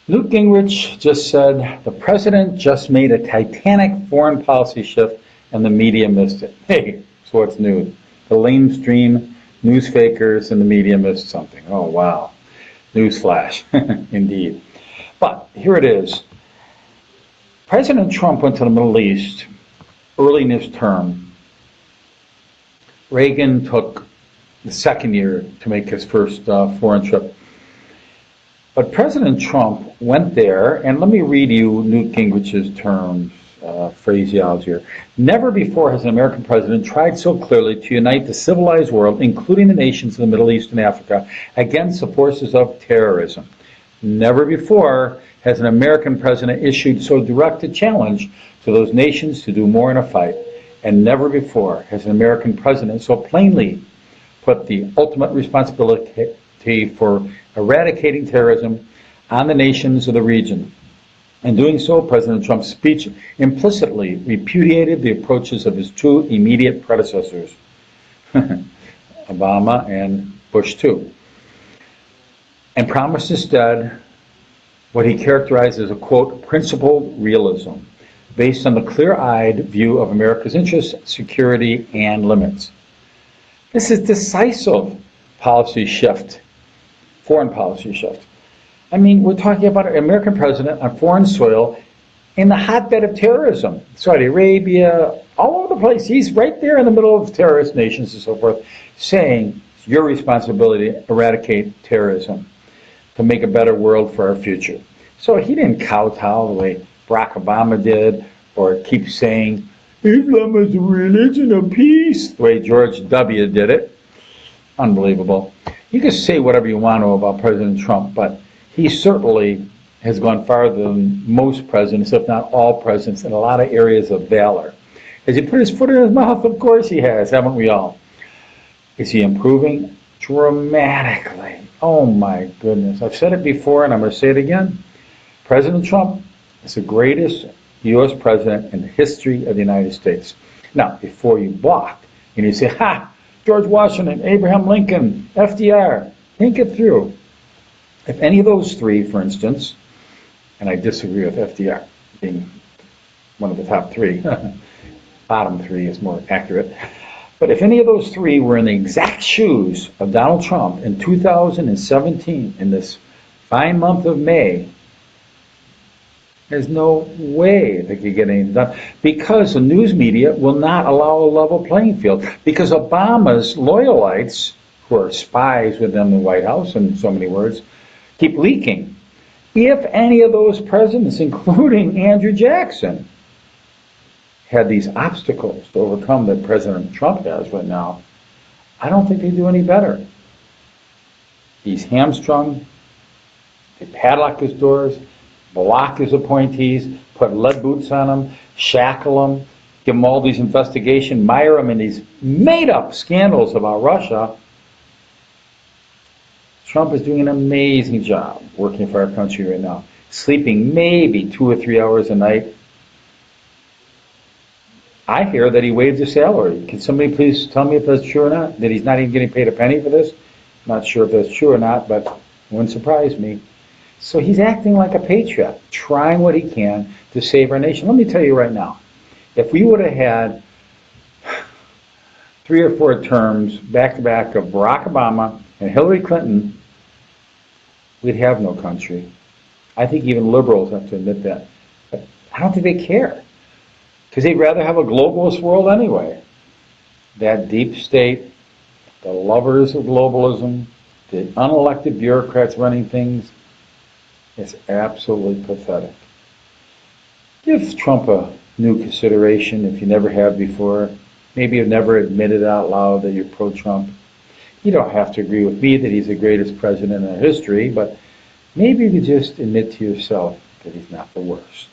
Newt Gingrich just said, the president just made a Titanic foreign policy shift and the media missed it. Hey, so what's new? The lamestream news fakers and the media missed something. Oh, wow. Newsflash, indeed. But here it is. President Trump went to the Middle East early in his term. Reagan took the second year to make his first foreign trip. But President Trump went there, and let me read you Newt Gingrich's terms, phraseology here. Never before has an American president tried so clearly to unite the civilized world, including the nations of the Middle East and Africa, against the forces of terrorism. Never before has an American president issued so direct a challenge to those nations to do more in a fight. And never before has an American president so plainly put the ultimate responsibility for eradicating terrorism on the nations of the region. In doing so, President Trump's speech implicitly repudiated the approaches of his two immediate predecessors, Obama and Bush II, and promised instead what he characterized as a, quote, principled realism, based on the clear-eyed view of America's interests, security, and limits. This is decisive policy shift, foreign policy shift. I mean, we're talking about an American president on foreign soil in the hotbed of terrorism. Saudi Arabia, all over the place. He's right there in the middle of terrorist nations and so forth, saying it's your responsibility to eradicate terrorism, to make a better world for our future. So he didn't kowtow the way Barack Obama did, or keep saying, Islam is a religion of peace, the way George W. did it. Unbelievable. You can say whatever you want to about President Trump, but he certainly has gone farther than most presidents, if not all presidents, in a lot of areas of valor. Has he put his foot in his mouth? Of course he has, haven't we all? Is he improving? Dramatically. Oh my goodness. I've said it before and I'm going to say it again. President Trump is the greatest U.S. president in the history of the United States. Now, before you balk and you say, ha, George Washington, Abraham Lincoln, FDR, think it through. If any of those three, for instance, and I disagree with FDR being one of the top three, bottom three is more accurate, but if any of those three were in the exact shoes of Donald Trump in 2017, in this fine month of May, there's no way they could get anything done, because the news media will not allow a level playing field, because Obama's loyalites, who are spies within the White House, in so many words, keep leaking. If any of those presidents, including Andrew Jackson, had these obstacles to overcome that President Trump has right now, I don't think they do any better. He's hamstrung, they padlock his doors, block his appointees, put lead boots on them, shackle them, give them all these investigations, mire them in these made-up scandals about Russia. Trump is doing an amazing job working for our country right now, sleeping maybe 2 or 3 hours a night. I hear that he waived his salary. Can somebody please tell me if that's true or not? That he's not even getting paid a penny for this? Not sure if that's true or not, but it wouldn't surprise me. So he's acting like a patriot, trying what he can to save our nation. Let me tell you right now, if we would have had 3 or 4 terms back-to-back of Barack Obama and Hillary Clinton, we'd have no country. I think even liberals have to admit that. But I don't think they care, because they'd rather have a globalist world anyway. That deep state, the lovers of globalism, the unelected bureaucrats running things, it's absolutely pathetic. Give Trump a new consideration if you never have before. Maybe you've never admitted out loud that you're pro-Trump. You don't have to agree with me that he's the greatest president in history, but maybe you could just admit to yourself that he's not the worst.